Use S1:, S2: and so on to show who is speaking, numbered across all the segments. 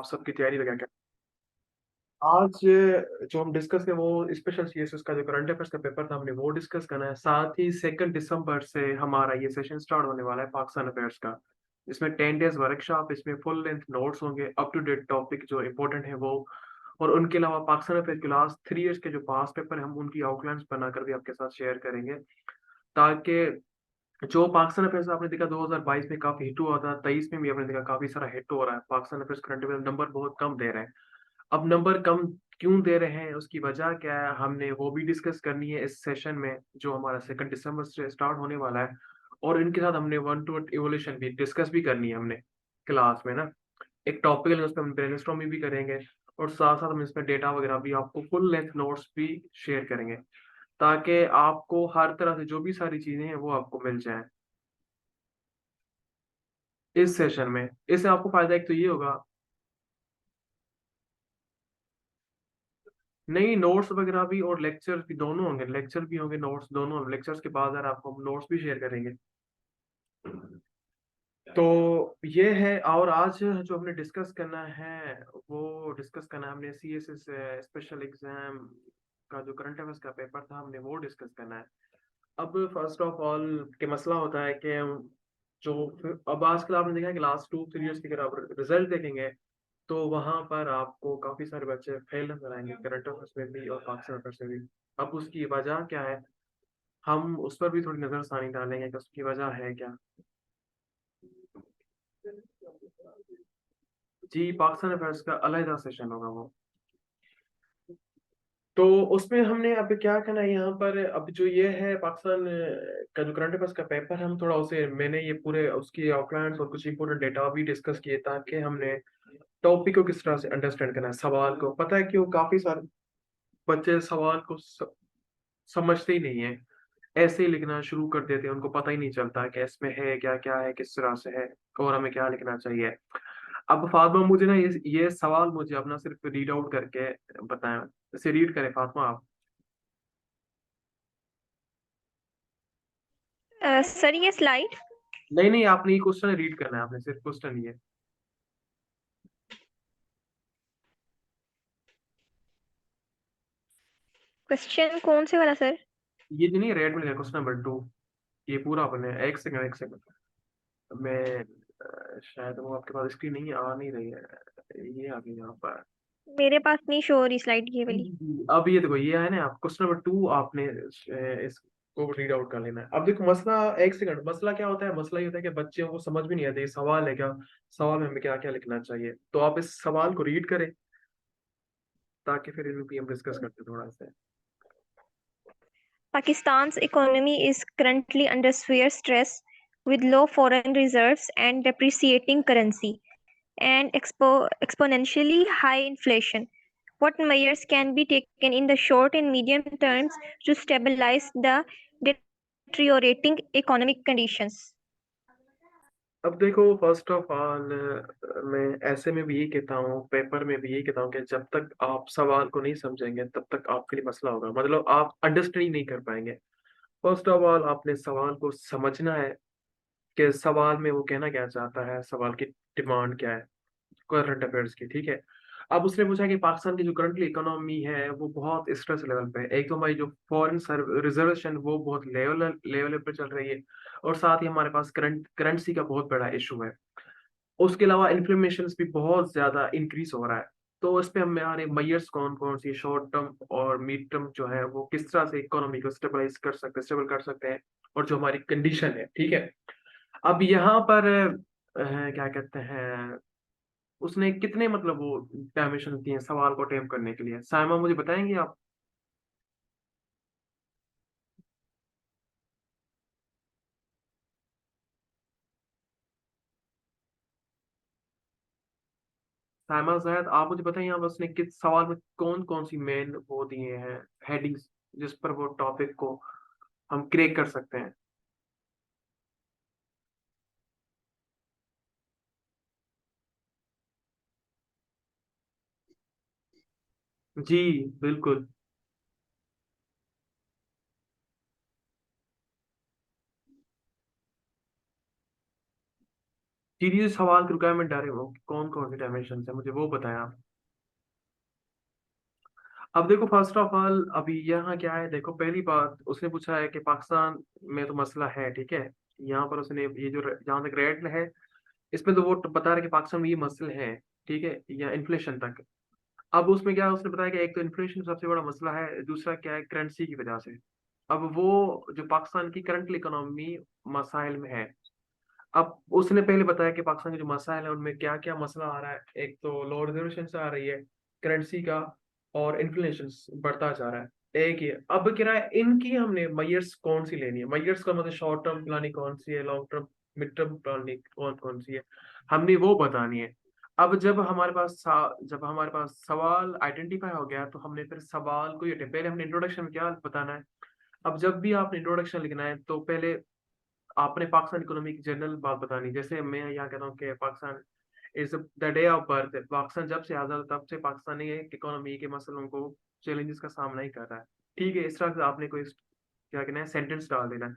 S1: आप सबकी तैयारी वगैरह क्या? आज जो हम डिस्कस करें वो स्पेशल सीएसएस का जो करंट अफेयर्स का पेपर था हमने वो डिस्कस करना है। साथ ही 2 दिसंबर से हमारा ये सेशन स्टार्ट होने वाला है पाकिस्तान अफेयर्स का। इसमें 10 डेज वर्कशॉप, इसमें फुल लेंथ नोट्स होंगे, अप टू डेट टॉपिक जो इम्पोर्टेंट है वो। और उनके अलावा पाकिस्तान अफेयर के लास्ट 3 इयर्स के जो पास पेपर है हम उनकी आउटलाइंस बनाकर भी आपके साथ शेयर करेंगे, ताकि जो पाकिस्तान अफेयर्स आपने देखा 2022 में काफी हिट हुआ था, 23 में भी आपने देखा काफी सारा हिट हो रहा है। Pakistan affairs current affair number बहुत कम दे रहे हैं। अब नंबर कम क्यों दे रहे हैं, उसकी वजह क्या है, हमने वो भी डिस्कस करनी है इस सेशन में जो हमारा 2 दिसंबर से स्टार्ट होने वाला है। और इनके साथ हमने वन टू इवोल्यूशन भी डिस्कस भी करनी है हमने क्लास में ना। एक टॉपिकल उस पर हम ब्रेनस्टॉर्मिंग भी करेंगे, और साथ साथ हम इसमें डेटा वगैरह भी आपको फुल लेंथ नोट्स भी शेयर करेंगे, ताकि आपको हर तरह से जो भी सारी चीजें हैं वो आपको मिल जाएं इस सेशन में। इससे आपको फायदा एक तो ये होगा। नहीं, नोट्स वगैरह भी और लेक्चर्स भी दोनों होंगे, लेक्चर भी होंगे, नोट्स दोनों होंगे। लेक्चर्स के बाद यार आपको हम नोट्स भी शेयर करेंगे। तो ये है। और आज जो हमने डिस्कस करना है वो डिस्कस करना है हमने सीएसएस स्पेशल एग्जाम का जो करंट अफेयर्स का पेपर था हमने वो डिस्कस करना है। अब फर्स्ट ऑफ ऑल के मसला होता है कि जो अब आजकल आपने देखा है कि लास्ट 2 3 इयर्स की अगर आप रिजल्ट देखेंगे तो वहां पर आपको काफी सारे बच्चे फेल नजर आएंगे, करंट अफेयर्स में भी और पाकिस्तान अफेयर्स में भी। अब उसकी वजह क्या है, हम उस पर भी थोड़ी नजरसानी डालेंगे कि उसकी वजह है क्या। जी, पाकिस्तान अफेयर्स का अलग सेशन होगा वो। तो उसमें हमने अब क्या करना है यहाँ पर, अब जो ये है पाकिस्तान का जो करंट अफेयर्स का पेपर है, हम थोड़ा उसे मैंने ये पूरे उसकी आउटलाइंस और कुछ इंपोर्टेंट डेटा भी डिस्कस किए, ताकि हमने टॉपिक को किस तरह से अंडरस्टैंड करना है। सवाल को पता है क्यों काफी सारे बच्चे सवाल को समझते ही नहीं है, ऐसे ही लिखना शुरू कर देते हैं, उनको पता ही नहीं चलता कि इसमें है क्या, क्या है, किस तरह से है और हमें क्या लिखना चाहिए। अब फातिमा मुझे ना ये सवाल मुझे अपना सिर्फ रीड आउट करके बताएं। इसे रीड करें फातिमा आप।
S2: सर ये स्लाइड
S1: नहीं नहीं, आपने ये क्वेश्चन रीड करना है, आपने सिर्फ क्वेश्चन ये।
S2: क्वेश्चन कौन से वाला सर?
S1: ये जो नहीं रेड में लिखा क्वेश्चन नंबर 2, ये पूरा अपने एक सेकंड एक सेकंड। मैं शायद वो आपके पास स्क्रीन नहीं आ नहीं रही है, ये आ गई यहाँ पर।
S2: मेरे पास नहीं शो हो रही स्लाइड ये
S1: जी,
S2: वाली।
S1: जी, जी। अब ये देखो ये है ना, आप क्वेश्चन नंबर 2 आपने इसको रीड आउट कर लेना है। अब देखो मसला, एक सेकंड, मसला क्या होता है, मसला ये होता है कि बच्चों को समझ भी नहीं आता ये सवाल है क्या, सवाल में हमें क्या क्या लिखना चाहिए। तो आप इस सवाल को रीड करें, ताकि फिर इन पे हम डिस्कस करते हैं थोड़ा सा।
S2: Pakistan's economy is currently under severe stress with low foreign reserves and depreciating currency and exponentially high inflation. What measures can be taken in the short and medium terms to stabilize the deteriorating economic conditions?
S1: अब देखो first of all मैं ऐसे में भी यही कहता हूँ, paper में भी यही कहता हूँ कि जब तक आप सवाल को नहीं समझेंगे तब तक आपके लिए मसला होगा, मतलब आप अंडरस्टैंड नहीं कर पाएंगे। फर्स्ट ऑफ ऑल आपने सवाल को समझना है कि सवाल में वो कहना क्या चाहता है, सवाल की डिमांड क्या है करंट अफेयर्स की, ठीक है। अब उसने पूछा कि पाकिस्तान की जो करंटली इकोनॉमी है वो बहुत स्ट्रेस लेवल पे है। एक तो हमारी जो फॉरेन रिजर्वेशन वो बहुत लेवल लेवल पर चल रही है, और साथ ही हमारे पास करेंसी का बहुत बड़ा इशू है। उसके अलावा इन्फ्लेमेशन भी बहुत ज्यादा इंक्रीज हो रहा है। तो इस पे हमारे मैयर्स कौन कौन सी शॉर्ट टर्म और मिड टर्म जो है वो किस तरह से इकोनॉमी को स्टेबलाइज कर सकते हैं, स्टेबल कर सकते हैं, और जो हमारी कंडीशन है, ठीक है। अब यहाँ पर क्या कहते हैं, उसने कितने मतलब वो डायमेंशन दिए हैं सवाल को अटेम्प्ट करने के लिए, साइमा मुझे बताएंगे आप। साइमा शायद आप मुझे बताएं यहाँ पर उसने किस सवाल में कौन कौन सी मेन वो दिए हैं हेडिंग्स, जिस पर वो टॉपिक को हम क्रैक कर सकते हैं। जी बिल्कुल। सीरीज सवाल की रिक्वायरमेंट आ रही है, वो कौन कौन से डायमेंशन है मुझे वो बताया। अब देखो फर्स्ट ऑफ ऑल अभी यहाँ क्या है, देखो पहली बात उसने पूछा है कि पाकिस्तान में तो मसला है, ठीक है। यहाँ पर उसने ये जो जहाँ तक रेट है इसमें तो वो बता रहे कि पाकिस्तान में ये मसले हैं, ठीक है, या इन्फ्लेशन तक। अब उसमें क्या है, उसने बताया कि एक तो इन्फ्लेशन सबसे बड़ा मसला है, दूसरा क्या है करेंसी की वजह से। अब वो जो पाकिस्तान की करंट इकोनॉमी मसाइल में है। अब उसने पहले बताया कि पाकिस्तान के जो मसाइल है उनमें क्या क्या मसला आ रहा है। एक तो लो रिजर्वेशन आ रही है, करेंसी का, और इन्फ्लेशन बढ़ता जा रहा है। एक ये अब कह रहा है इनकी हमने मैयर्स कौन सी लेनी है, मैयर्स का मतलब शॉर्ट टर्म प्लानिंग कौन सी है, long term mid term planning कौन कौन सी है, हमने वो बतानी है। अब जब हमारे पास सवाल आइडेंटिफाई हो गया तो हमने फिर सवाल को ये पहले हमने इंट्रोडक्शन में क्या बताना है। अब जब भी आपने इंट्रोडक्शन लिखना है तो पहले आपने पाकिस्तान इकोनॉमी की जनरल बात बतानी। जैसे मैं यहाँ कहता हूँ कि Pakistan is the day of birth, Pakistan जब से आजाद हुआ, तब से पाकिस्तानी इकोनॉमी के मसलों को, चैलेंजेस का सामना ही कर रहा है। ठीक है, इस तरह से आपने कोई क्या कहना है सेंटेंस डाल देना है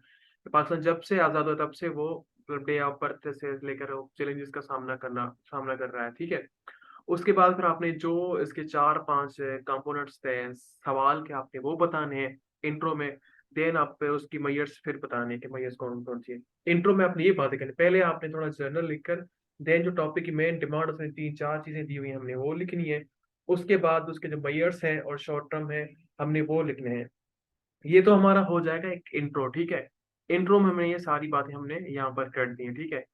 S1: कि पाकिस्तान जब से आजाद हुआ तब से वो डे ऑफ बर्थ से लेकर चैलेंजेस का सामना कर रहा है, ठीक है। उसके बाद फिर आपने जो इसके चार पांच कंपोनेंट्स थे सवाल के, आपने वो बताने हैं इंट्रो में। देन आप पे उसकी मैयर्स फिर बताने हैं कि मैयर्स कौन कौन सी है। इंट्रो में आपने ये बातें करनी, पहले आपने थोड़ा जर्नल लिखकर देन जो टॉपिक की मेन डिमांड उसमें तीन चार चीजें दी हुई हैं हमने वो लिखनी है। उसके बाद उसके जो मैयर्स हैं और शॉर्ट टर्म है हमने वो लिखने हैं। ये तो हमारा हो जाएगा एक इंट्रो, ठीक है। इंट्रो में हमने ये सारी बातें हमने यहाँ पर कर दी हैं, ठीक है।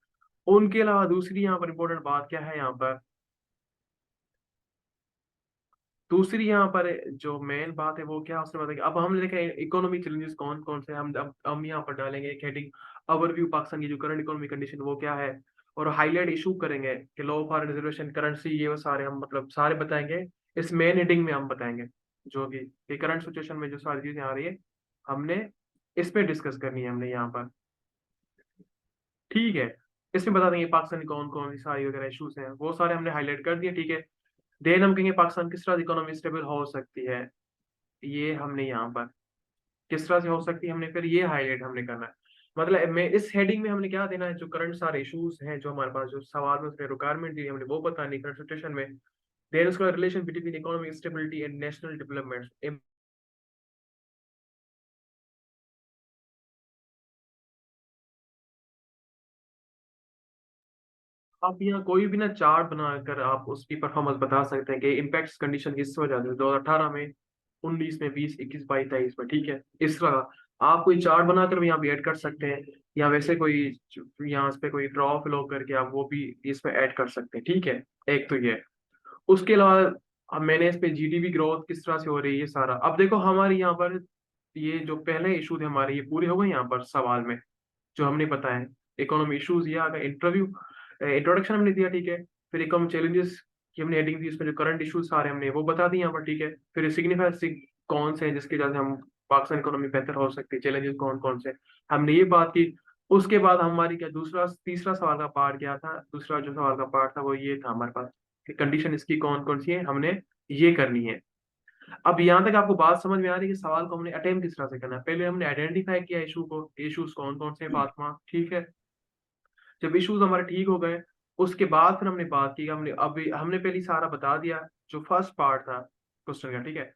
S1: उनके अलावा दूसरी यहाँ पर इंपॉर्टेंट बात क्या है, यहाँ पर दूसरी यहाँ पर जो मेन बात है वो क्या उसने बताया कि अब हमने देखा इकोनॉमी चैलेंजेस कौन कौन से हैं। हम यहाँ पर डालेंगे एक हेडिंग ओवरव्यू पाकिस्तान की जो करंट इकोनॉमी कंडीशन वो क्या है, और हाईलाइट इशू करेंगे कि लो फॉरेन रिजर्वेशन करेंसी ये वो सारे हम मतलब सारे बताएंगे। इस मेन हेडिंग में हम बताएंगे जो कि करंट सिचुएशन में जो सारी चीजें आ रही है हमने इस पे डिस्कस करनी है हमने यहाँ पर, ठीक है। इसमें बता देंगे पाकिस्तान की कौन कौन सी सारी वगैरह इशूज हैं वो सारे हमने हाईलाइट कर दिए, ठीक है। देन हम कहेंगे पाकिस्तान किस तरह इकोनॉमी स्टेबल हो सकती है, ये हमने यहाँ पर किस तरह से हो सकती है हमने फिर ये हाईलाइट हमने करना है। मतलब मैं इस हेडिंग में हमने क्या देना है, जो करंट सारे इश्यूज हैं जो हमारे पास जो सवाल में उसने रिक्वायरमेंट दी हमने वो बतानी करंट सिचुएशन में। देन उसका relation between economic stability and national development. आप यहाँ कोई भी ना चार्ट बनाकर आप उसकी परफॉर्मेंस बता सकते हैं कि इम्पैक्ट कंडीशन किस वजह से 2018 में, 19 में, 20, 21, 22, 23 में, ठीक है। इस तरह आप कोई चार्ट बनाकर भी यहाँ पे ऐड कर सकते हैं, या वैसे कोई यहाँ इस पे कोई ड्रॉ फ्लो करके आप वो भी इसमें ऐड कर सकते हैं, ठीक है। एक तो ये, उसके अलावा अब मैंने इस पे जीडीपी ग्रोथ किस तरह से हो रही है ये सारा। अब देखो हमारे यहाँ पर ये जो पहले इशू थे हमारे ये पूरे हो गए यहाँ पर सवाल में जो हमने बताया। इकोनॉमी इश्यूज ये आ गए, इंटरव्यू इंट्रोडक्शन हमने दिया, ठीक है। फिर इकोनॉमी चैलेंजेस की हमने हेडिंग दी, उसमें जो करंट इश्यूज सारे हमने वो बता दिए यहाँ पर, ठीक है। फिर सिग्निफाई कौन से हैं जिसकी वजह से हम पाकिस्तान इकोनॉमी बेहतर हो सकती है, चैलेंजेस कौन कौन से, हमने ये बात की। उसके बाद हमारी क्या दूसरा तीसरा सवाल का पार्ट क्या था, दूसरा जो सवाल का पार्ट था वो ये था हमारे पास कि कंडीशन इसकी कौन कौन सी है हमने ये करनी है। अब यहाँ तक आपको बात समझ में आ रही है कि सवाल को हमने अटेम्प्ट किस तरह से करना है। पहले हमने आइडेंटिफाई किया इशू को, इश्यूज कौन कौन से हैं फातिमा, ठीक है। जब इश्यूज हमारे ठीक हो गए उसके बाद फिर हमने बात की, हमने पहले सारा बता दिया जो फर्स्ट पार्ट था क्वेश्चन का, ठीक है।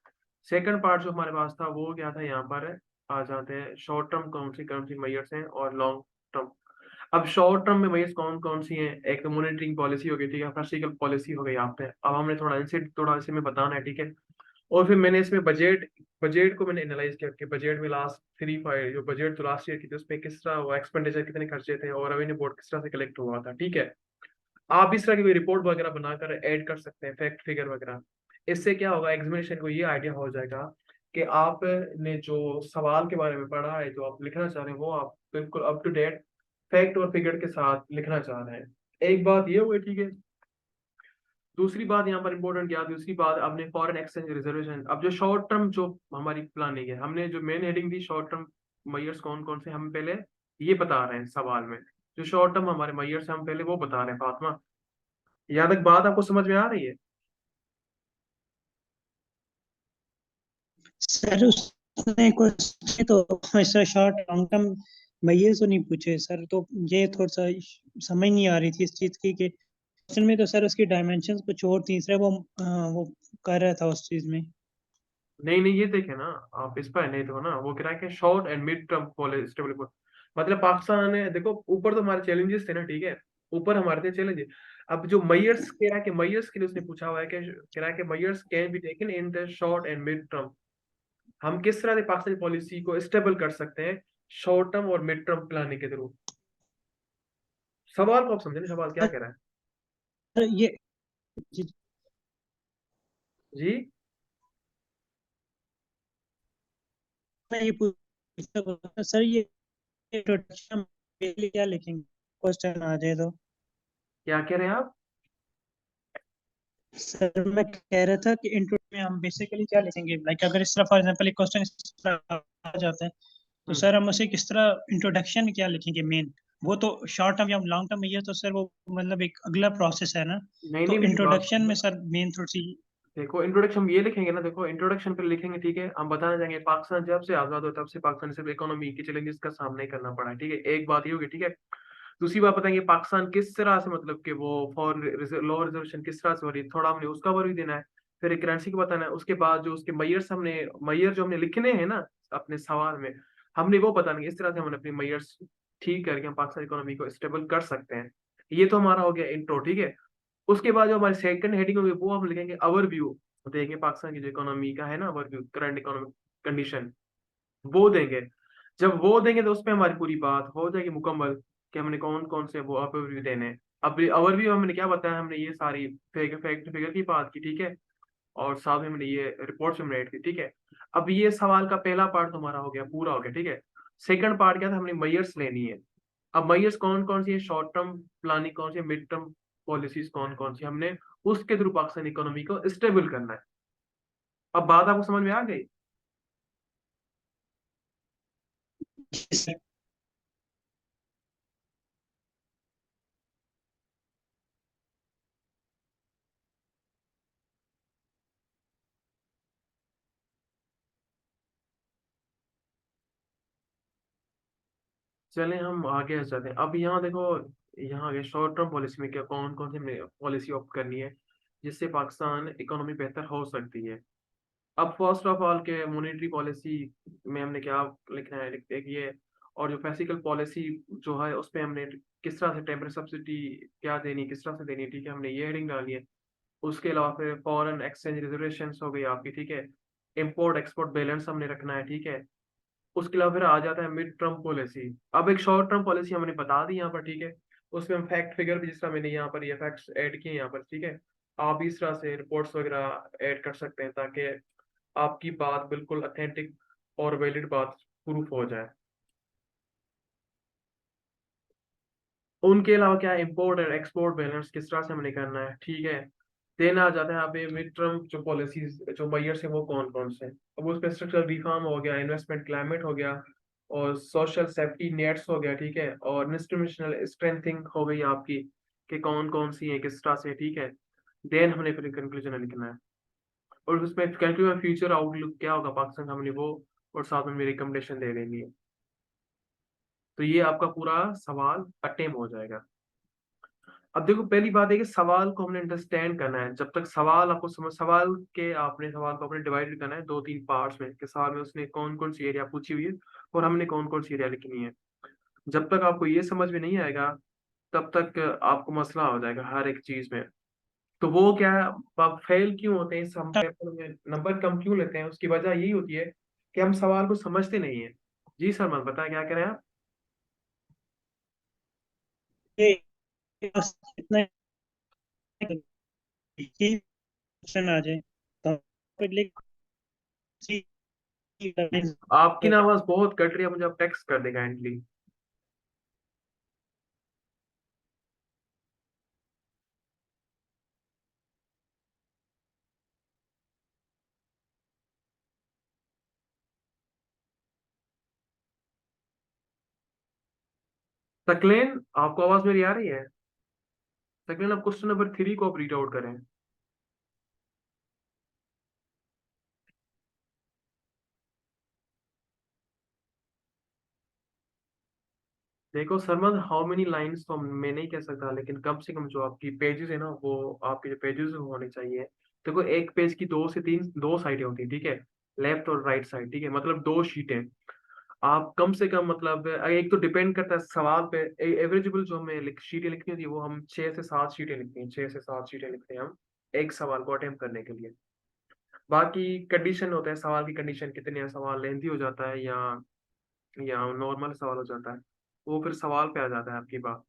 S1: सेकंड पार्ट जो हमारे पास था वो क्या था, यहाँ पर आ जाते हैं शॉर्ट टर्म कौन सी मैयर्स हैं और लॉन्ग टर्म। अब शॉर्ट टर्म में मैयर्स कौन कौन सी हैं, एक तो मॉनिटरिंग पॉलिसी हो गई, ठीक है, फिजिकल पॉलिसी हो गई आप पे। अब हमने थोड़ा इसे में बताना है, ठीक है। और फिर मैंने इसमें बजट बजट को मैंने एनालाइज किया कि बजट में लास्ट 3 5 जो बजट तो लास्ट ईयर की थी उसमें किस तरह वो एक्सपेंडिचर कितने खर्चे थे और रेवेन्यू बोर्ड किस तरह से कलेक्ट हुआ था, ठीक है। आप इस तरह की कोई रिपोर्ट वगैरह बनाकर ऐड कर सकते हैं फैक्ट फिगर वगैरह। इससे क्या होगा, एग्जामिनेशन को ये आइडिया हो जाएगा कि आपने जो सवाल के बारे में पढ़ा है जो आप लिखना चाह रहे हैं वो आप बिल्कुल अप टू डेट फैक्ट और फिगर के साथ लिखना चाह रहे हैं। एक बात ये हुई, ठीक है। दूसरी बात यहाँ पर इंपॉर्टेंट क्या, दूसरी बात आपने फॉरेन एक्सचेंज रिजर्वेशन। अब जो शॉर्ट टर्म जो हमारी प्लानिंग है, हमने जो मेन हेडिंग दी शॉर्ट टर्म मैयर्स कौन कौन से, हम पहले ये बता रहे हैं सवाल में। जो शॉर्ट टर्म हमारे मैयर्स हम पहले वो बता रहे हैं फातिमा। यहाँ तक बात आपको समझ में आ रही है?
S3: सर उसमें कुछ तो सर शॉर्ट लॉन्ग टर्म मैं ये तो नहीं पूछे सर, तो ये थोड़ा सा समझ नहीं आ रही थी इस चीज की कि क्वेश्चन में तो सर उसकी डायमेंशंस कुछ और तीसरा वो कर रहा था उस चीज में।
S1: नहीं नहीं, ये देखे ना, आप इस पर नहीं देखो ना, वो कह रहा है कि short and mid term stable. मतलब पाकिस्तान ने देखो, ऊपर तो हमारे चैलेंजेस थे ना, ठीक है, ऊपर हमारे थे चैलेंज। अब जो मयर्स कह रहा है कि मयर्स के लिए उसने पूछा हुआ है कि कह रहा है कि मयर्स can be taken in the short and mid term. हम किस तरह से पाकिस्तानी पॉलिसी को स्टेबल कर सकते हैं शॉर्ट टर्म और मिड टर्म प्लानिंग के थ्रू। सवाल को आप समझे नहीं, सवाल क्या कह रहा है?
S3: सर ये जी-
S1: जी।
S3: मैं ये पूछता सर, ये इंट्रोडक्शन के लिए क्या लिखेंगे क्वेश्चन आ जाए तो?
S1: क्या कह रहे हैं आप?
S3: सर मैं कह रहा था कि इंट्रो में हम बेसिकली क्या लिखेंगे, लाइक अगर इस तरह फॉर एग्जांपल एक क्वेश्चन इस तरह आ जाता है तो
S1: हम्म।
S3: सर हम उसे किस तरह इंट्रोडक्शन में क्या लिखेंगे मेन? वो तो शॉर्ट टर्म या लॉन्ग टर्म में, ये तो सर वो मतलब एक अगला प्रोसेस है ना।
S1: नहीं नहीं,
S3: तो
S1: मेरी बात
S3: इंट्रोडक्शन में
S1: सुनो।
S3: सर मेन थोड़ी सी।
S1: देखो इंट्रोडक्शन हम ये लिखेंगे ना, देखो इंट्रोडक्शन पे लिखेंगे, ठीक है, हम बताना चाहेंगे पाकिस्तान जब से आजाद हुआ तब से पाकिस्तान ने सिर्फ इकोनॉमी के चैलेंजेस का सामना ही करना पड़ा है, ठीक है, एक बात ये होगी, ठीक है। दूसरी बात बताएंगे पाकिस्तान किस तरह से, मतलब कि वो फॉरेन लॉ रिजर्वेशन किस तरह से हो रही है, थोड़ा हमने उसका ओवरव्यू देना है। फिर एक करेंसी को बताना है, उसके बाद जो उसके मैयर्स हमने, मैयर जो हमने लिखने हैं ना अपने सवाल में, हमने वो बताना है, इस तरह से हमने अपने मैयर्स ठीक करके हम पाकिस्तान इकोनॉमी को स्टेबल कर सकते हैं। ये तो हमारा हो गया इंट्रो, ठीक है। उसके बाद जो हमारी सेकंड हेडिंग होगी वो हम लिखेंगे ओवरव्यू। देखेंगे पाकिस्तान की जो इकोनॉमी का है ना ओवरव्यू, करंट इकोनॉमिक कंडीशन, वो देंगे। जब वो देंगे तो उसपे हमारी पूरी बात हो जाएगी मुकम्मल कि हमने कौन कौन से वो ओवरव्यू देने हैं। अब ओवरव्यू हमने क्या बताया, हमने ये सारी फैक्ट फिगर की बात की, ठीक है, और साथ में हमने ये रिपोर्ट में ऐड की, ठीक है। अब ये सवाल का पहला पार्ट हमारा हो गया, पूरा हो गया, ठीक है। सेकंड पार्ट क्या था, हमने मैयर्स लेनी है। अब मैयर्स कौन कौन सी है, शॉर्ट टर्म प्लानिंग कौन सी है, मिड टर्म पॉलिसीज कौन कौन सी, हमने उसके थ्रू पाकिस्तान इकोनॉमी को स्टेबल करना है। अब बात आपको समझ में आ गई? चलें हम आगे चलते हैं। अब यहाँ देखो, यहाँ आगे शॉर्ट टर्म पॉलिसी में क्या कौन कौन सी पॉलिसी ऑप्ट करनी है जिससे पाकिस्तान इकोनॉमी बेहतर हो सकती है। अब फर्स्ट ऑफ ऑल के मॉनेटरी पॉलिसी में हमने क्या लिखना है, लिखते हैं कि ये, और जो फिजिकल पॉलिसी जो है उस पे हमने किस तरह से टेम्परेरी सब्सिडी क्या देनी है, किस तरह से देनी है, ठीक है, हमने ये हेडिंग डाली है। उसके अलावा फिर फॉरेन एक्सचेंज रिजर्वेशन हो गई आपकी, ठीक है। इम्पोर्ट एक्सपोर्ट बैलेंस हमने रखना है, ठीक है। उसके अलावा फिर आ जाता है मिड टर्म पॉलिसी। अब एक शॉर्ट टर्म पॉलिसी हमने बता दी यहाँ पर, ठीक है। उसमें हम फैक्ट फिगर भी, जिस तरह मैंने यहाँ पर ये फैक्ट्स ऐड किए यहाँ पर, ठीक है, आप भी इस तरह से रिपोर्ट्स वगैरह ऐड कर सकते हैं ताकि आपकी बात बिल्कुल अथेंटिक और वैलिड बात प्रूफ हो जाए। उनके अलावा क्या, इंपोर्ट और एक्सपोर्ट बैलेंस किस तरह से हमने करना है, ठीक है। देन आ जाते हैं आप मिड टर्म जो पॉलिसीज जो मैयर्स है वो कौन कौन से हैं। अब उसमें स्ट्रक्चरल रिफॉर्म हो गया, इन्वेस्टमेंट क्लाइमेट हो गया, और सोशल सेफ्टी नेट्स हो गया, ठीक है, और इंस्टीट्यूशनल स्ट्रेंथिंग हो गई आपकी, कि कौन कौन सी है किस तरह से, ठीक है। देन हमने फिर कंक्लूजन लिखना है, और उसमें कंक्लूजन फ्यूचर आउटलुक क्या होगा पाकिस्तान, हमने वो, और साथ में रिकमेंडेशन दे देनी है। तो ये आपका पूरा सवाल अटेम्प हो जाएगा। अब देखो पहली बात है कि सवाल को हमने अंडरस्टैंड करना है। जब तक सवाल आपको समझ, सवाल के आपने सवाल को अपने डिवाइड करना है दो तीन पार्ट्स में, कि सवाल में उसने कौन कौन सी एरिया पूछी हुई है और हमने कौन कौन सी एरिया लिखनी है। जब तक आपको ये समझ में नहीं आएगा तब तक आपको मसला हो जाएगा हर एक चीज में। तो वो क्या है, आप फेल क्यों होते हैं, हम पेपर में नंबर कम क्यों लेते हैं, उसकी वजह यही होती है कि हम सवाल को समझते नहीं है। जी सर, मैं बताएं क्या करें आप?
S3: ये बस इतना ही क्वेश्चन आ जाए तो फिर लिख सी
S1: आपकी ना आवाज बहुत कट रही है, मुझे आप टेक्स्ट कर देगा काइंडली। तकलेन, आपको आवाज मेरी आ रही है? तकलीन आप क्वेश्चन नंबर 3 को आप रीड आउट करें। देखो सरमद, हाउ मेनी लाइंस तो मैं नहीं कह सकता, लेकिन कम से कम जो आपकी पेजेस है ना, वो आपके जो पेजेस होने चाहिए। देखो एक पेज की दो से तीन, दो साइडें होती है, ठीक है, लेफ्ट और राइट साइड, ठीक है, मतलब दो शीटें। आप कम से कम मतलब एक तो डिपेंड करता है सवाल पे। एवरेजेबल जो हमें शीटें लिखनी होती है, वो हम 6 से 7 शीटें लिखते हैं, 6 से 7 शीटें लिखते हैं हम एक सवाल को अटेम्प्ट करने के लिए। बाकी कंडीशन होता है सवाल की, कंडीशन कितने हैं, सवाल लेंथी हो जाता है या नॉर्मल सवाल हो जाता है, वो फिर सवाल पे आ जाता है आपकी बात।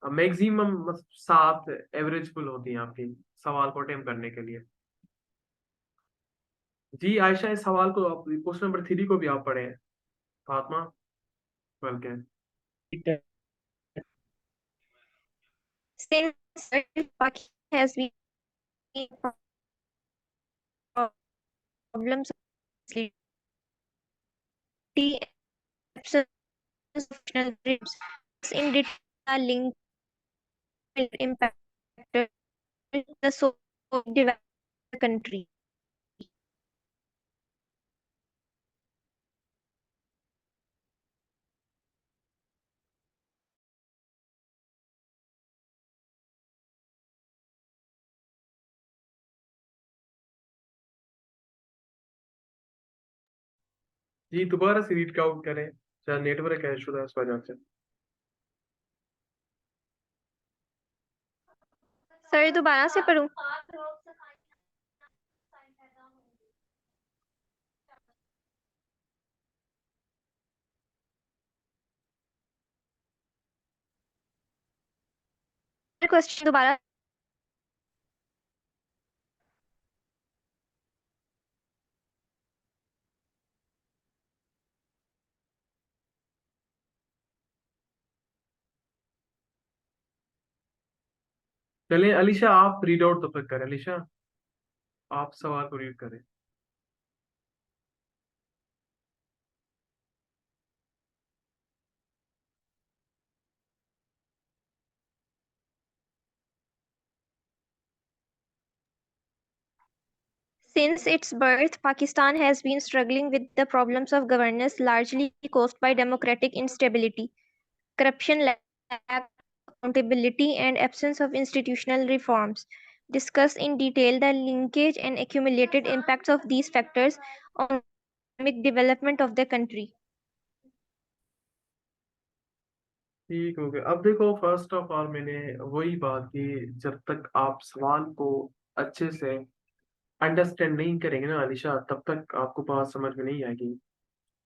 S1: मैक्सिमम 7 एवरेजेबल होती हैं आपकी सवाल को अटेम्प्ट करने के लिए। जी आयशा, इस सवाल को आप क्वेश्चन नंबर 3 को भी आप पढ़े हैं, फातिमा, बल्कि।
S2: Since Pakistan has been problems of facility, absence of national grids, in detail are linked impact the so developed country.
S1: जी दोबारा से रीड आउट करें, शायद नेटवर्क का इशू था इस वजह से।
S2: सर दोबारा से पढ़ूं? क्वेश्चन दोबारा।
S1: चलिए अलीशा, आप रीड आउट तब तक करें, अलीशा आप सवाल को रीड करें।
S2: Since its birth, Pakistan has been struggling with the problems of governance largely caused by democratic instability, corruption, lack of accountability, and absence of institutional reforms. Discuss in detail the linkage and accumulated impacts of these factors on economic development of the country.
S1: ठीक हो गया। अब देखो, first of all मैंने वही बात की, जब तक आप सवाल को अच्छे से अंडरस्टैंड नहीं करेंगे ना अलीशा, तब तक आपको बात समझ में नहीं आएगी।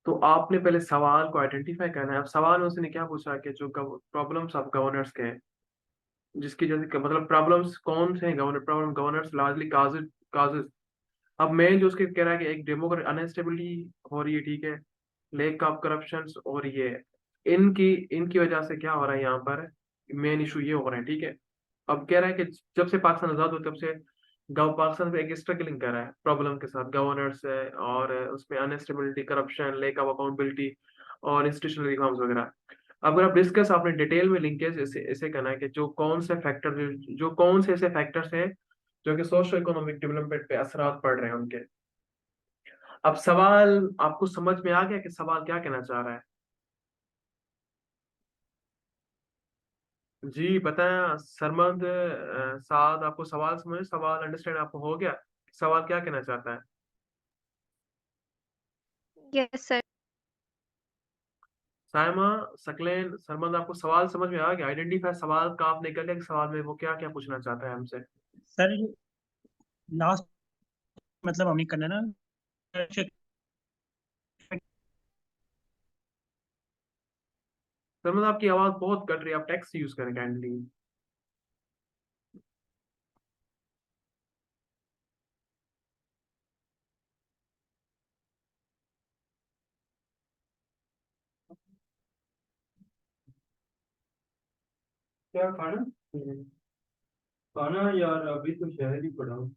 S1: तो आपने पहले सवाल को आइडेंटिफाई करना है। अब सवाल में उसने क्या पूछा कि जो प्रॉब्लम्स ऑफ गवर्नर्स के हैं, जिसकी जैसे मतलब प्रॉब्लम्स कौन से हैं, problem governors largely causes causes. अब मेन जो उसके कह रहा है कि एक डेमोक्रेट अनस्टेबिलिटी हो रही है, ठीक है, लेक ऑफ करप्शन, और ये इनकी इनकी वजह से क्या हो रहा है यहाँ पर, मेन इशू ये हो रहा है, ठीक है। अब कह रहा है कि जब से पाकिस्तान आजाद हुआ तब से पाकिस्तान पे एक स्ट्रगलिंग कर रहा है प्रॉब्लम के साथ, गवर्नर्स है और उसमें instability, corruption, lack of accountability और इंस्टीट्यूशनल रिफॉर्म्स वगैरह। अगर आप डिस्कस आपने डिटेल में लिंकेज ऐसे ऐसे करना है कि जो कौन से फैक्टर, जो कौन से ऐसे फैक्टर्स हैं जो कि सोशो इकोनॉमिक डेवलपमेंट पे असरात पड़ रहे हैं उनके। अब सवाल आपको समझ में आ गया कि सवाल क्या कहना चाह रहा है? जी बताएं सरमद, साद, आपको सवाल समझ, सवाल अंडरस्टैंड आपको हो गया, सवाल क्या कहना चाहता है?
S2: Yes, sir.
S1: सायमा, सकलेन, सरमद, आपको सवाल समझ में आ गया? आइडेंटिफाई सवाल का आपने कर लिया कि सवाल में वो क्या क्या पूछना चाहता है हमसे।
S3: सर लास्ट मतलब हमने करना ना।
S1: सरमद आपकी आवाज बहुत कट रही है, आप टेक्स्ट यूज करें काइंडली। क्या खाना? खाना यार अभी तो शहर ही पड़ा हूँ।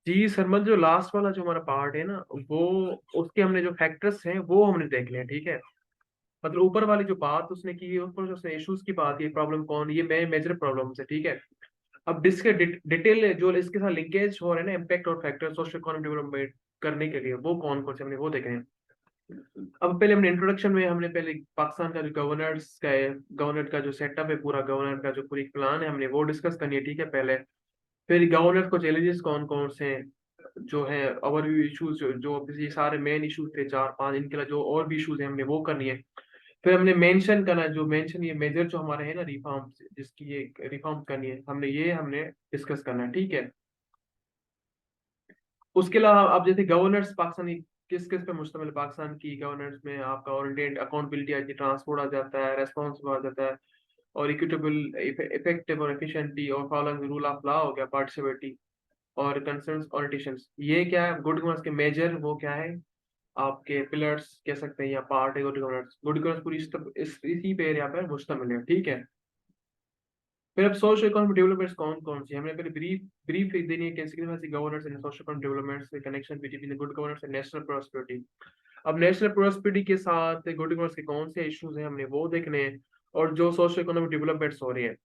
S1: जी सरमद, जो लास्ट वाला जो हमारा पार्ट है ना, वो उसके हमने जो फैक्टर्स हैं वो हमने देख लिया, ठीक है। मतलब ऊपर वाली जो बात उसने की है, उस पर जो उसने इश्यूज की बात, ये प्रॉब्लम कौन, ये मेजर प्रॉब्लम्स है, ठीक है। अब इसके डिटेल जो इसके साथ लिंकेज हो रहे हैं ना, इम्पैक्ट और फैक्टर सोशल इकोनॉमिक डेवलपमेंट करने के लिए, वो कौन कौन से हमने वो देखे हैं। अब पहले हमने इंट्रोडक्शन में हमने पहले पाकिस्तान का जो गवर्नर्स का है, गवर्नर का जो सेटअप है, पूरा गवर्नर का जो पूरी प्लान है, हमने वो डिस्कस करनी है, ठीक है पहले। फिर गवर्नर को चैलेंजेस कौन कौन से हैं, जो है ओवरव्यू इश्यूज, जो ये सारे मेन इश्यूज थे 4-5, इनके अलावा जो और भी इश्यूज हैं हमने वो करनी है। फिर हमने मेंशन करना है, जो मेंशन ये मेजर जो हमारे हैं ना रिफॉर्म्स, जिसकी ये रिफॉर्म्स करनी है, हमने डिस्कस करना है, ठीक है। उसके अलावा अब जैसे गवर्नेंस पाकिस्तानी किस किस पे मुश्तमिल है, पाकिस्तान की गवर्नेंस में आपका ओरिएंटेड अकाउंटेबिलिटी आती है, ट्रांसपोर्ट आ जाता है, रेस्पॉन्सिबल आ जाता है, और इक्विटेबल, इफेक्टिव और एफिशिएंटली और फॉलोइंग रूल ऑफ लॉ हो गया, पार्टिसिपेटी और कंसर्न्स पॉलिटिशियंस। ये क्या है गुड गवर्नेंस के मेजर, वो क्या है आपके पिलर्स कह सकते हैं या पार्ट है गुड गवर्नेंस। गुड गवर्नेंस पूरी इसी पे एरिया पर मुश्तमिल है, ठीक है। फिर अब सोशल इकोनॉमिक डेवलपमेंट्स कौन कौन सी हमने पहले ब्रीफ ब्रीफ देनी है, कैसे governance and social economic developments के connection between good governance and national prosperity. अब नेशनल प्रॉस्पेरिटी के साथ गुड गवर्नेंस के कौन से इश्यूज हैं हमने वो देखने हैं, और जो सोशल इकोनॉमिक डेवलपमेंट्स हो रही है।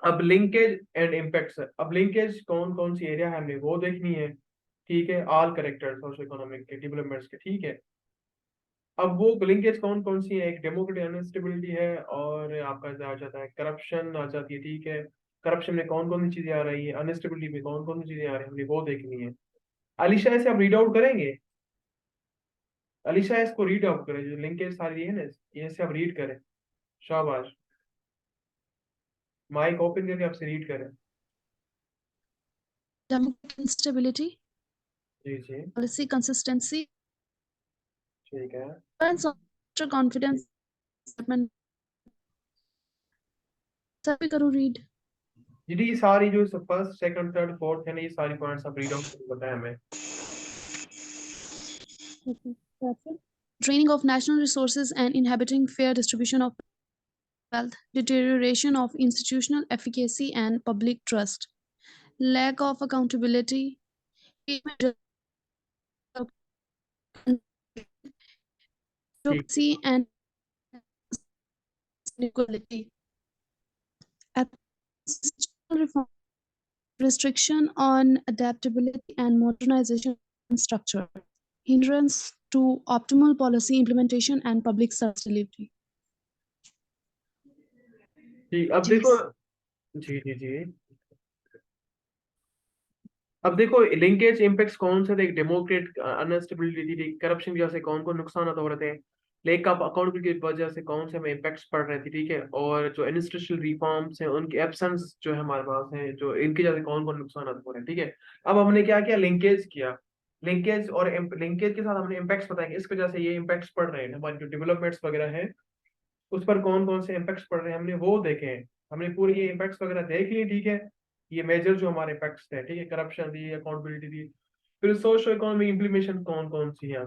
S1: अब लिंकेज एंड इम्पैक्ट्स, अब लिंकेज कौन कौन सी एरिया है हमने वो देखनी है, ठीक है, ऑल करेक्टर सोशल इकोनॉमिक के डेवलपमेंट्स के, ठीक है। अब वो लिंकेज कौन कौन सी है, एक डेमोक्रेटिक अनस्टेबिलिटी है, और आपका आ जाता है करप्शन आ जाती है, ठीक है। करप्शन में कौन कौन सी चीजें आ रही है, अनस्टेबिलिटी में कौन कौन सी चीजें आ रही है, हमने वो देखनी है। अलीशा ऐसे आप रीड आउट करेंगे, अलीशा इसको रीड आउट करें, जो लिंकेज सारी है ना, ये से आप रीड करें, शाबाश। माइक ओपन करके आपसे रीड करें।
S4: Democratic instability,
S1: जी जी,
S4: policy consistency,
S1: ठीक है
S4: and social confidence development. सभी करो रीड।
S1: जी। ये सारी जो फर्स्ट सेकंड थर्ड फोर्थ है ना, ये सारी पॉइंट्स आप रीड आउट करके बताएं हमें।
S4: Draining of national resources and inhibiting fair distribution of wealth, deterioration of institutional efficacy and public trust, lack of accountability, democracy and inequality, institutional reform, restriction on adaptability and modernization structure, hindrance to optimal policy implementation and public service delivery.
S1: ठीक, अब
S4: जी
S1: देखो,
S4: miss।
S1: जी जी जी, अब देखो linkage impacts कौन से थे, Democrat instability थी, corruption की वजह से कौन कौन नुकसान हो रहे थे, लेक ऑफ अकाउंटेबिलिटी की वजह से कौन से हमें इम्पैक्ट्स पड़ रहे थे, ठीक है, और जो इंस्टीट्यूशनल रिफॉर्म्स हैं उनके एब्सेंस जो है हमारे पास है, जो इनकी वजह से कौन कौन नुकसान हो रहे हैं, ठीक है। अब हमने क्या किया, लिंकेज किया, लिंकेज और लिंकेज के साथ हमने इम्पैक्ट्स बताया कि इस वजह से ये इम्पैक्ट्स पड़ रहे हैं, हमारी जो डेवलपमेंट्स वगैरह है उस पर कौन कौन से इम्पैक्ट्स पड़ रहे हैं, हमने वो देखे हैं। हमने पूरी ये इम्पैक्ट्स वगैरह देख लिए, ठीक है। ये मेजर जो हमारे इम्पैक्ट्स थे, ठीक है, करप्शन थी, अकाउंटेबिलिटी थी। फिर सोशल इकोनॉमिक इम्प्लीमेशन कौन कौन सी है।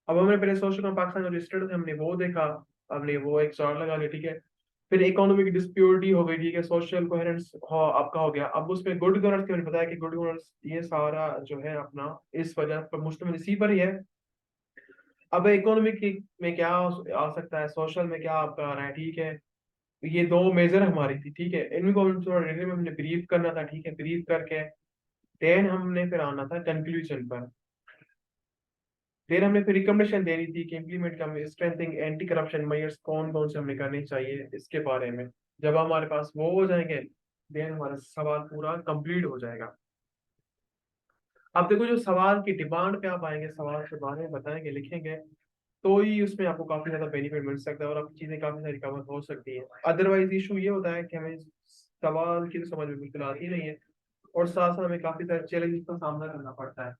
S1: अब हमने पहले सोशल इकोनॉमिक पाकिस्तान जो रजिस्टर्ड थे हमने वो देखा, हमने वो एक चार्ट लगा लिया, ठीक है। फिर इकोनॉमिक डिस्प्यूरिटी हो गई, ठीक है, सोशल कोहेरेंस हो आपका हो गया। अब उसमें गुड गवर्नेंस के मैंने बताया कि गुड गवर्नेंस ये सारा जो है अपना इस वजह पर मुश्तमिल इसी पर ही है। अब इकोनॉमिक में क्या आ सकता है, सोशल में क्या आपका आ रहा है, ठीक है। ये दो मेजर हमारी थी, ठीक है, इनको हम थोड़ा डिटेल में हमने ब्रीफ करना था, ठीक है, ब्रीफ करके देन हमने फिर आना था कंक्लूजन पर। फिर हमने फिर रिकमेंडेशन देनी थी कि इम्प्लीमेंट का स्ट्रेंथिंग एंटी करप्शन मेजर्स कौन कौन से हमने करने चाहिए इसके बारे में। जब हमारे पास वो हो जाएंगे देन हमारा सवाल पूरा कंप्लीट हो जाएगा। अब देखो जो सवाल की डिमांड पे आप आएंगे, सवाल के बारे में बताएंगे लिखेंगे, तो ही उसमें आपको काफी ज्यादा बेनिफिट मिल सकता है और आपकी चीजें काफी सारी कवर हो सकती है। अदरवाइज इशू ये होता है कि हमें सवाल की तो समझ में बिल्कुल आती नहीं है, और साथ साथ हमें काफी सारे चैलेंजेस का सामना करना पड़ता है।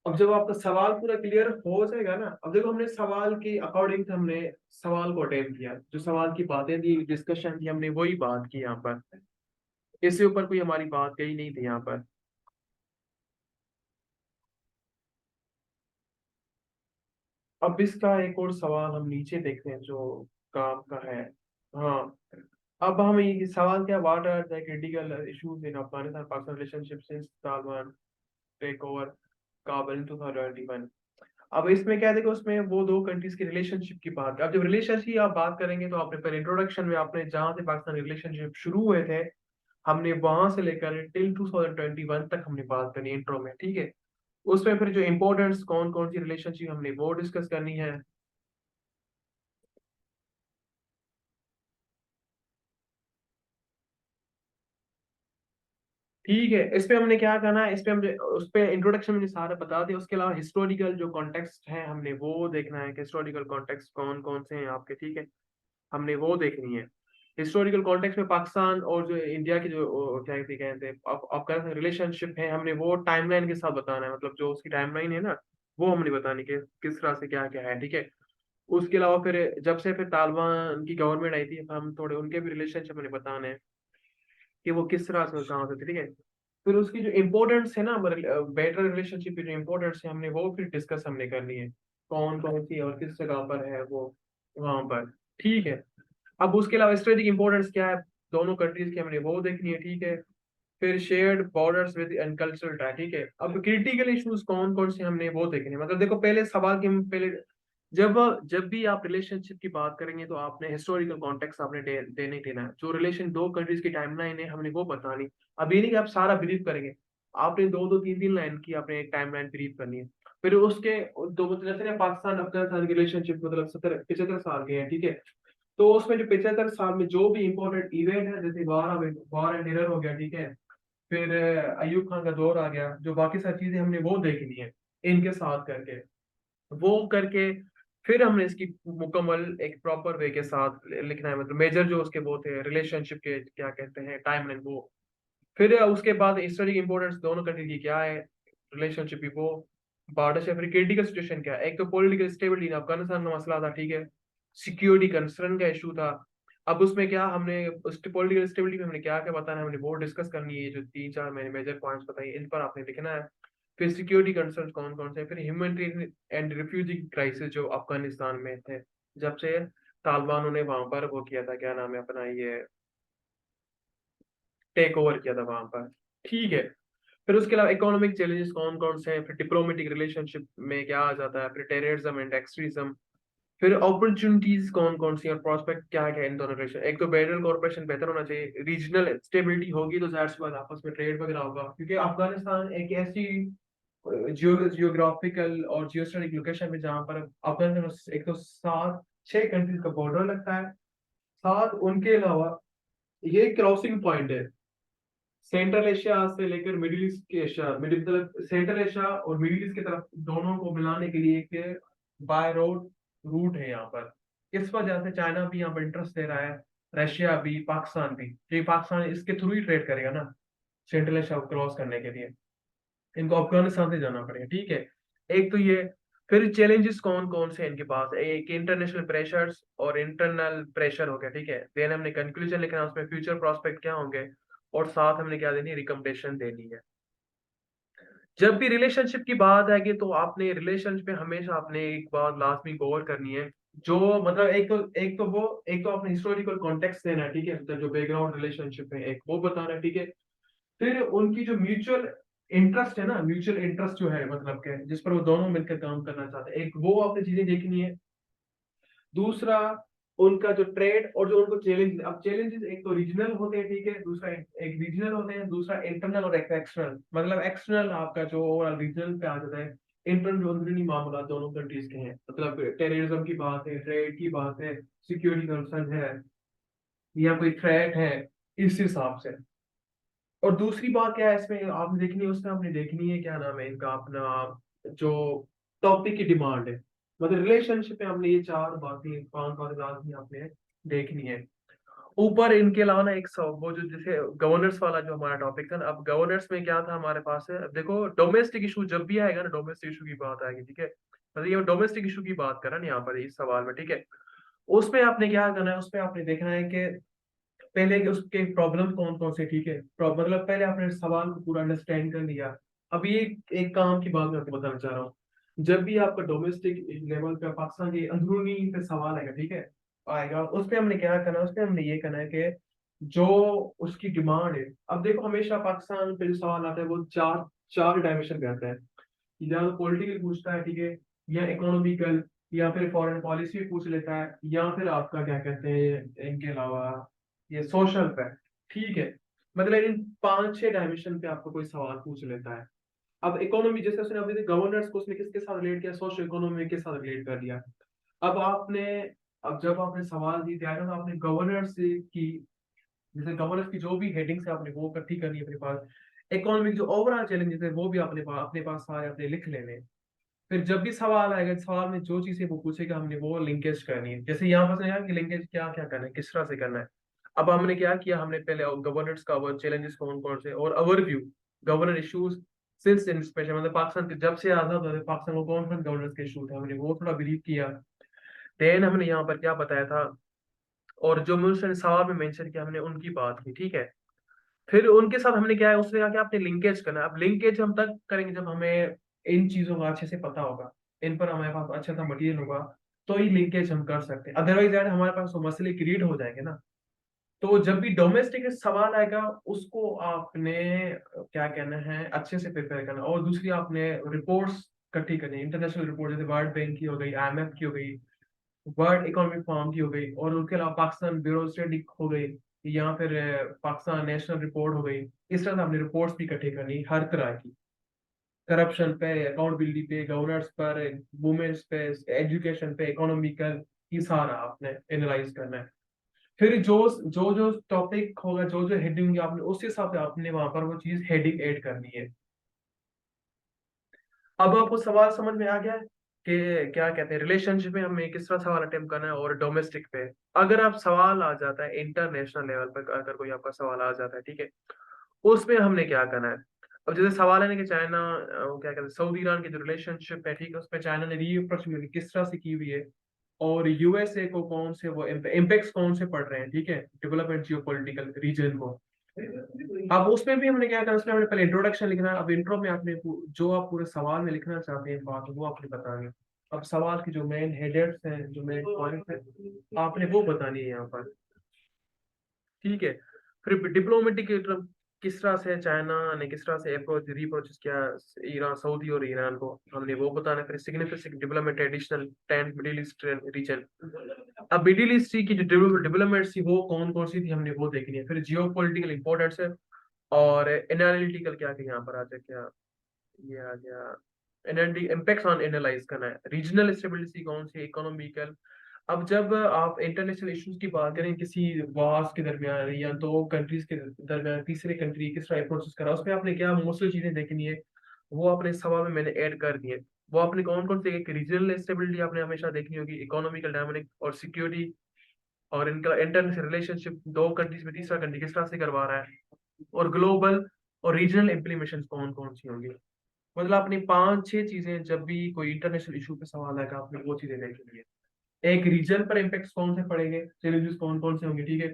S1: अब जब आपका सवाल पूरा क्लियर हो जाएगा ना, अब देखो हमने सवाल के अकॉर्डिंग हमने सवाल को अटेम्प्ट किया, जो सवाल की बातें थी, डिस्कशन थी, हमने वही बात की यहाँ पर, इससे ऊपर कोई हमारी बात कही नहीं थी यहाँ पर। अब इसका एक और सवाल हम नीचे देखते हैं जो काम का है। हाँ, अब हम ये सवाल क्या, what are the critical issues in Afghanistan Pakistan relationship since Taliban take over Kabul in 2021। अब इसमें क्या है, देखो उसमें वो दो कंट्रीज की रिलेशनशिप की बात, अब जब रिलेशनशिप की आप बात करेंगे तो आपने पहले इंट्रोडक्शन में आपने जहां से पाकिस्तान रिलेशनशिप शुरू हुए थे, हमने वहां से लेकर टिल 2021 तक हमने बात करनी इंट्रो में, ठीक है। उसमें फिर जो इम्पोर्टेंट्स कौन कौन सी रिलेशनशिप हमने वो डिस्कस करनी है। ठीक है, इस पे हमने क्या करना है, इस पे हमने उस पे इंट्रोडक्शन में सारा बता दिया। उसके अलावा हिस्टोरिकल जो कॉन्टेक्स्ट है हमने वो देखना है कि हिस्टोरिकल कॉन्टेक्स्ट कौन कौन से हैं आपके, ठीक है, हमने वो देखनी है। हिस्टोरिकल कॉन्टेक्स्ट में पाकिस्तान और जो इंडिया की जो क्या कहते हैं अफगानिस्तान रिलेशनशिप है, हमने वो टाइमलाइन के साथ बताना है, मतलब जो उसकी टाइमलाइन है ना वो हमने बतानी कि किस तरह से क्या क्या है, ठीक है। उसके अलावा फिर जब से फिर तालिबान की गवर्नमेंट आई थी, हम थोड़े उनके भी रिलेशनशिप हमने बताने हैं कि वो किस तरह से कहाँ से थे, ठीक है। फिर उसकी जो इम्पोर्टेंस है ना, बेटर रिलेशनशिप की जो इम्पोर्टेंस है हमने वो फिर डिस्कस हमने करनी है, कौन कौन सी और किस जगह पर है वो वहां पर, ठीक है। अब उसके अलावा स्ट्रेटेजिक इंपॉर्टेंस क्या है दोनों कंट्रीज की, हमने वो देखनी है, ठीक है। फिर shared borders with and cultural tie, ठीक है। अब क्रिटिकल इश्यूज कौन कौन से हमने वो देखने हैं। मतलब देखो पहले सवाल की पहले जब जब भी आप रिलेशनशिप की बात करेंगे तो आपने हिस्टोरिकल कॉन्टेक्स्ट आपने देने ही देना है। जो रिलेशन दो कंट्रीज की टाइमलाइन है हमने वो बतानी। अब ये नहीं कि आप सारा ब्रीफ करेंगे, आपने दो दो तीन तीन लाइन की आपने एक टाइमलाइन ब्रीफ करनी है। फिर उसके दो मतलब जैसे ना पाकिस्तान अफगानिस्तान की रिलेशनशिप मतलब 75 के हैं, ठीक है। तो उसमें जो 75 में जो भी इंपॉर्टेंट इवेंट है, जैसे वार एंड टेरर हो गया, ठीक है। फिर अयूब खान का दौर आ गया, जो बाकी सारी चीजें हमने वो देखनी है इनके साथ करके, वो करके फिर हमने इसकी मुकम्मल एक प्रॉपर वे के साथ लिखना है, मतलब मेजर जो उसके वो थे रिलेशनशिप के क्या कहते हैं टाइमलाइन वो। फिर उसके बाद हिस्टोरिक इंपॉर्टेंस दोनों कंट्री की क्या है, रिलेशनशिप की वो, बॉर्डर से फिर क्रिटिकल सिचुएशन क्या है। एक तो पॉलिटिकल स्टेबिलिटी, अफगानिस्तान में मसला था, ठीक है। सिक्योरिटी कंसर्न का इशू था। अब उसमें क्या हमने उस पॉलिटिकल स्टेबिलिटी में हमने क्या क्या बताना है, हमने वो डिस्कस करनी है। जो तीन चार मैंने मेजर पॉइंट्स बताए इन पर आपने लिखना है। फिर सिक्योरिटी कंसर्न कौन कौन से, फिर ह्यूमैनिटेरियन एंड रिफ्यूजी क्राइसिस जो अफगानिस्तान में थे जब से तालिबानों ने वहां पर वो किया था, क्या नाम है अपना ये टेक ओवर किया था वहां पर, ठीक है। फिर उसके अलावा इकोनॉमिक चैलेंजेस कौन कौन से हैं, फिर डिप्लोमेटिक रिलेशनशिप में क्या आ जाता है, फिर टेररिज्म एंड एक्सट्रीज्म, फिर अपॉर्चुनिटीज कौन कौन सी और प्रोस्पेक्ट क्या क्या है इन दोनों रिलेशन। एक तो बेटर कॉर्पोरेशन बेहतर होना चाहिए, रीजनल स्टेबिलिटी होगी तो जाहिर सी बात आपस में ट्रेड वगैरह होगा, क्योंकि अफगानिस्तान एक ऐसी जियोग्राफिकल और जियोस्टेटिक लोकेशन में जहाँ पर अफगानिस्तान एक तो सात छह कंट्रीज का बॉर्डर लगता है, साथ उनके अलावा ये क्रॉसिंग पॉइंट है सेंट्रल एशिया से लेकर मिडिल ईस्ट के एशिया, मिडिल मतलब सेंट्रल एशिया और मिडिल ईस्ट की तरफ दोनों को मिलाने के लिए एक बाय रोड रूट है यहाँ पर। इस वजह से चाइना भी यहाँ पर इंटरेस्ट दे रहा है, रशिया भी, पाकिस्तान भी, क्योंकि पाकिस्तान इसके थ्रू ही ट्रेड करेगा ना सेंट्रल एशिया को क्रॉस करने के लिए, इनको अफगानिस्तान से जाना पड़ेगा, ठीक है। एक तो ये, फिर चैलेंजेस कौन कौन से हैं इनके पास, एक इंटरनेशनल प्रेशर्स और इंटरनल प्रेशर हो गया, ठीक है। देन हमने कंक्लूजन लिखना है, उसमें फ्यूचर प्रोस्पेक्ट क्या होंगे, और साथ हमने क्या देनी है, रिकमेंडेशन देनी है। जब भी रिलेशनशिप की बात आएगी तो आपने रिलेशनशिप में हमेशा आपने एक बात लाजमी कवर करनी है, जो मतलब एक तो आपने हिस्टोरिकल कॉन्टेक्स्ट देना है, ठीक है, मतलब जो बैकग्राउंड रिलेशनशिप है एक वो बताना है, ठीक है। फिर उनकी जो म्यूचुअल इंटरेस्ट है ना, म्यूचुअल इंटरेस्ट जो है मतलब के जिस पर वो दोनों मिलकर काम करना चाहते हैं, एक वो आपने चीजें देखनी है। दूसरा उनका जो ट्रेड और जो उनको चैलेंज, अब चैलेंजेस एक तो रीजनल होते हैं, ठीक है, दूसरा एक रीजनल होते हैं, दूसरा इंटरनल और एक एक्सटर्नल। मतलब एक्सटर्नल आपका जो ओवरऑल रीजनल पे आ जाता है, इंटरनल जो अंदरूनी मामला दोनों कंट्रीज के हैं, मतलब टेररिज्म की बात है, ट्रेड की बात है, सिक्योरिटी कंसर्न है या कोई थ्रेट है, इस हिसाब से। और दूसरी बात क्या है इसमें आपने देखनी है, उसमें आपने देखनी है क्या नाम है इनका अपना जो टॉपिक की डिमांड है, मतलब रिलेशनशिप में हमने ये चार बातें पांच बातें लाजमी आपने देखनी है। ऊपर इनके अलावा ना वो जो जैसे गवर्नेंस वाला जो हमारा टॉपिक था ना, अब गवर्नेंस में क्या था हमारे पास है, अब देखो डोमेस्टिक इशू जब भी आएगा ना, डोमेस्टिक इशू की बात आएगी, ठीक है, मतलब ये डोमेस्टिक इशू की बात कर रहा है यहाँ पर इस सवाल में, ठीक है। उसमें आपने क्या करना है, उसमें आपने देखना है कि पहले कि उसके प्रॉब्लम कौन कौन से, ठीक है, मतलब पहले आपने सवाल को पूरा अंडरस्टैंड कर लिया। अभी एक काम की बात मैं आपको बताना चाह रहा हूँ, जब भी आपका डोमेस्टिक लेवल पे पाकिस्तान के अंदरूनी पे सवाल आएगा, ठीक है, आएगा, उस पे हमने क्या करना है, उस पे हमने ये करना है कि जो उसकी डिमांड है, अब देखो हमेशा पाकिस्तान पे जो सवाल आता है वो चार चार डायमेंशन पे आता है, या तो पॉलिटिकल पूछता है, ठीक है, या इकोनॉमिकल, या फिर फॉरेन पॉलिसी भी पूछ लेता है, या फिर आपका क्या कहते हैं इनके अलावा ये सोशल पे। ठीक है, मतलब इन 5-6 डायमेंशन पे आपको कोई सवाल पूछ लेता है। अब इकोनॉमी, जैसे उसने अभी गवर्नेंस को उसने किसके साथ रिलेट किया, सोशल इकोनॉमी के साथ रिलेट कर दिया। अब आपने, अब जब आपने सवाल दी तैयार तो आपने गवर्नेंस की, जैसे गवर्नेंस की जो भी हेडिंग्स है आपने वो इकट्ठी करनी है अपने पास। इकोनॉमिक जो ओवरऑल चैलेंजेस है वो भी अपने पास सारे अपने लिख लेने। फिर जब भी सवाल आएगा, सवाल में जो चीजें वो पूछेगा हमने वो लिंकेज करनी है। जैसे यहाँ पर यार कि लिंकेज क्या क्या करना है, किस तरह से करना है। अब हमने क्या किया, हमने पहले गवर्नेंस का चैलेंजेस कौन कौन से और overview governor issues since inspection, मतलब पाकिस्तान के जब से आजाद हुआ था, पाकिस्तान को कौन कौन गवर्नेंस के इशू थे हमने वो थोड़ा ब्रीफ किया। देन हमने यहाँ पर क्या बताया था, और जो मुझे सवाल में मेंशन किया हमने उनकी बात की। ठीक है, फिर उनके साथ हमने क्या है, उसने कहा कि आपने लिंकेज करना है। अब लिंकेज हम तक करेंगे जब हमें इन चीजों का अच्छे से पता होगा, इन पर हमारे पास अच्छा सा मटेरियल होगा, तो ही लिंकेज हम कर सकते हैं। अदरवाइज यार हमारे पास वो मसले क्रिएट हो जाएंगे ना। तो जब भी डोमेस्टिक सवाल आएगा उसको आपने क्या कहना है अच्छे से प्रिपेयर करना। और दूसरी आपने रिपोर्ट्स इकट्ठी करनी, इंटरनेशनल रिपोर्ट, जैसे वर्ल्ड बैंक की हो गई, IMF की हो गई, वर्ल्ड इकोनॉमिक फोरम की हो गई, और उनके अलावा पाकिस्तान ब्यूरो स्टडी हो गई, या फिर पाकिस्तान नेशनल रिपोर्ट हो गई। इस तरह से आपने रिपोर्ट्स भी इकट्ठी करनी हर तरह की, करप्शन पे, अकाउंटेबिलिटी पे, गवर्नेंस पर, वुमेन्स पे, एजुकेशन पे, इकोनॉमिकल, ये सारा आपने एनालाइज करना है। फिर जो जो जो टॉपिक होगा, जो जो हेडिंग होगी, आपने उस हिसाब से आपने वहां पर वो चीज हेडिंग ऐड करनी है। अब आपको सवाल समझ में आ गया है कि क्या कहते हैं रिलेशनशिप में हमें किस तरह सवाल अटेम्प्ट करना है, और डोमेस्टिक पे अगर आप सवाल आ जाता है, इंटरनेशनल लेवल पर अगर कोई आपका सवाल आ जाता है, ठीक है, उसमें हमने क्या करना है। अब जैसे सवाल है ना कि चाइना, वो क्या कहते हैं सऊदी ईरान की जो रिलेशनशिप है, ठीक है, उसमें चाइना ने रीअप्रोचमेंट किस तरह से की हुई है, और यूएसए को कौन से वो इम्पैक्ट्स कौन से पड़ रहे हैं, ठीक है, डेवलपमेंट जियोपॉलिटिकल रीजन को। अब उसमें भी हमने क्या करना है, उसमें हमने पहले इंट्रोडक्शन लिखना है। अब इंट्रो में आपने जो आप पूरे सवाल में लिखना चाहते हैं बात, वो आपने बतानी है। अब सवाल की जो मेन हेडर्स हैं, जो मेन पॉइंट है, आपने वो बतानी है यहाँ पर। ठीक है, फिर डिप्लोमेटिक किस तरह से चाइना ने किस तरह से अप्रोच रीअप्रोच किया ईरान, सऊदी और ईरान को, हमने वो बताना है। फिर significant development additional 10 middle east region. अब मिडिल ईस्ट की जो डेवलपमेंट थी वो कौन कौन सी थी हमने वो देखनी है। फिर जियो पोलिटिकल इंपॉर्टेंस है, और एनालिटिकल क्या क्या यहाँ पर आ जाए, क्या ये आ गया, इम्पैक्ट ऑन एनालाइज करना है। रीजनल स्टेबिलिटी कौन सी, इकोनॉमिकल। अब जब आप इंटरनेशनल इश्यूज की बात करें, किसी वार्स के दरमियान या दो कंट्रीज के दरमियान तीसरे कंट्री किस तरह अप्रोच करा, उसमें आपने क्या मोस्टली चीजें देखनी है, वो अपने सवाल में मैंने ऐड कर दी है। वो आपने कौन कौन से, एक रीजनल स्टेबिलिटी आपने हमेशा देखनी होगी, इकोनॉमिकल डायनामिक और सिक्योरिटी, और इनका इंटरनेशनल रिलेशनशिप दो कंट्रीज में तीसरा कंट्री किस तरह से करवा रहा है, और ग्लोबल और रीजनल इम्प्लीमेशन कौन कौन सी होंगी। मतलब अपनी 5-6 चीजें, जब भी कोई इंटरनेशनल इशू पे सवाल आएगा आपने वो चीजें देखनी है। एक रीजन पर इम्पैक्ट कौन से पड़ेंगे, चैलेंजेस कौन कौन से होंगे, ठीक है,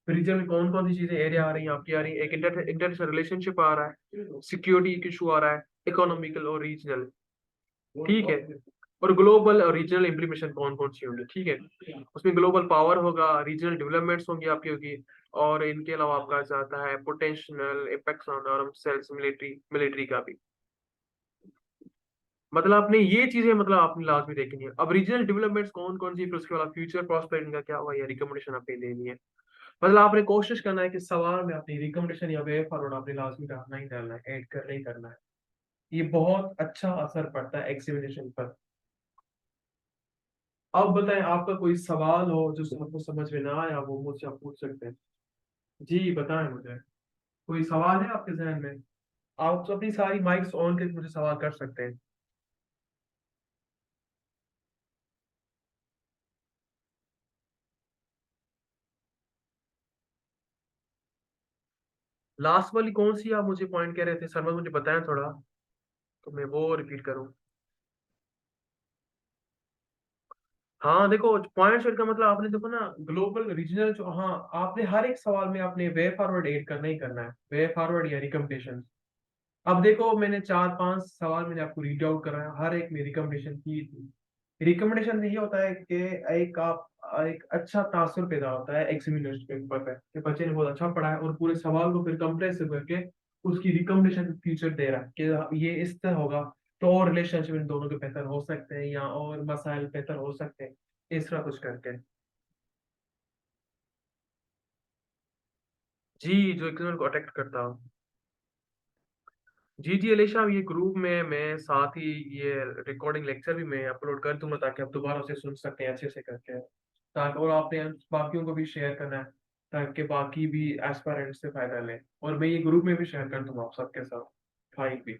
S1: रीजन में कौन कौन सी चीजें एरिया आ रही हैं आपकी, आ रही है, एक इंटरनेशनल रिलेशनशिप आ रहा है, सिक्योरिटी इशू आ रहा है, इकोनॉमिकल और रीजनल, ठीक है, और ग्लोबल और रीजनल इम्प्लीमेशन कौन कौन सी होंगी। ठीक है, उसमें ग्लोबल पावर होगा, रीजनल डेवलपमेंट्स होंगी आपकी होगी, और इनके अलावा आपका जाता है potential impacts on arm sales, military military का भी। मतलब आपने ये चीजें मतलब आपने लाजमी देखनी है। अब रीजनल डेवलपमेंट्स कौन कौन सी, फिर उसके बाद फ्यूचर प्रॉस्पेरिटी का क्या हुआ, या रिकमेंडेशन आपने देनी है। मतलब आपने कोशिश करना है कि सवाल में अपनी रिकमेंडेशन या वे फॉरवर्ड आपने लाजमी डालना ही डालना है, ऐड करना ही करना है। ये बहुत अच्छा असर पड़ता है एग्जामिनेशन पर। अब बताएं आपका कोई सवाल हो जो आपको समझ में ना आया, वो मुझसे आप पूछ सकते हैं। जी बताएं मुझे, कोई सवाल है आपके जहन में। आप तो अपनी सारी माइक्स ऑन करके मुझे सवाल कर सकते हैं। लास्ट वाली कौन सी आप मुझे पॉइंट कह रहे थे सर, मुझे बताएं थोड़ा, तो मैं वो रिपीट करूं। हाँ देखो, पॉइंट का मतलब आपने देखो ना, ग्लोबल रीजनल जो, हाँ आपने हर एक सवाल में आपने वे फॉरवर्ड ऐड करना ही करना है, वे फॉरवर्ड या रिकमेंडेशन। अब देखो मैंने 4-5 सवाल मैंने आपको रीड आउट कराया, हर एक में रिकमेंडेशन की थी। रिकमेंडेशन ये होता है कि एक आप एक अच्छा तासुर पैदा होता है एग्जामिनेशन पेपर पे कि बच्चे ने बहुत अच्छा पढ़ा है, और पूरे सवाल को फिर कंप्रेसिव करके उसकी रिकमेंडेशन फ्यूचर दे रहा है कि ये इस तरह होगा तो और रिलेशनशिप इन दोनों के बेहतर हो सकते हैं या और मसाइल बेहतर हो सकते हैं, इस तरह कुछ करके। जी, जो एक्सटर्नल को अटेक्ट करता हूँ। जी अलीशा, ये ग्रुप में मैं साथ ही ये रिकॉर्डिंग लेक्चर भी मैं अपलोड कर दूंगा ताकि आप दोबारा उसे सुन सकते हैं अच्छे से करके, ताकि और आपने बाकियों को भी शेयर करना है ताकि बाकी भी एस्पायरेंट से फायदा लें, और मैं ये ग्रुप में भी शेयर कर दूंगा आप सबके साथ फाइल भी।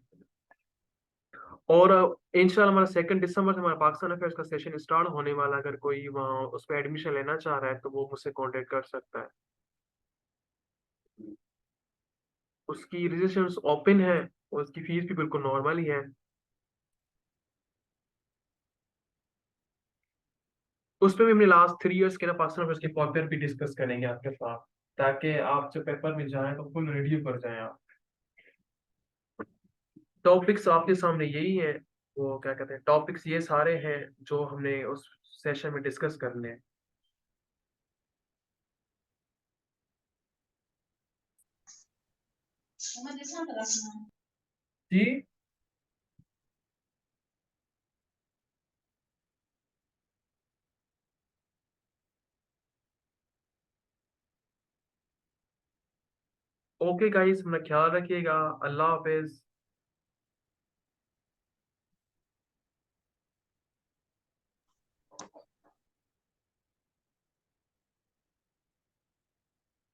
S1: और इंशाल्लाह हमारा 2 दिसंबर से हमारा पाकिस्तान अफेयर्स का सेशन स्टार्ट होने वाला है। अगर कोई वहाँ उस पर एडमिशन लेना चाह रहा है तो वो मुझसे कांटेक्ट कर सकता है। उसकी रजिस्ट्रेशन ओपन है और उसकी फीस भी बिल्कुल नॉर्मल ही है। उस पे भी हमने लास्ट 3 इयर्स के ना पाकिस्तान अफेयर्स के पेपर भी डिस्कस करेंगे आपके साथ, ताकि आप जब पेपर में जाएं तो फुल रिव्यू कर जाएं आप। टॉपिक्स आपके सामने यही है, वो क्या कहते हैं, टॉपिक्स ये सारे हैं जो हमने उस सेशन में डिस्कस करने हैं। जी ओके गाइस, अपना ख्याल रखिएगा। अल्लाह हाफिज।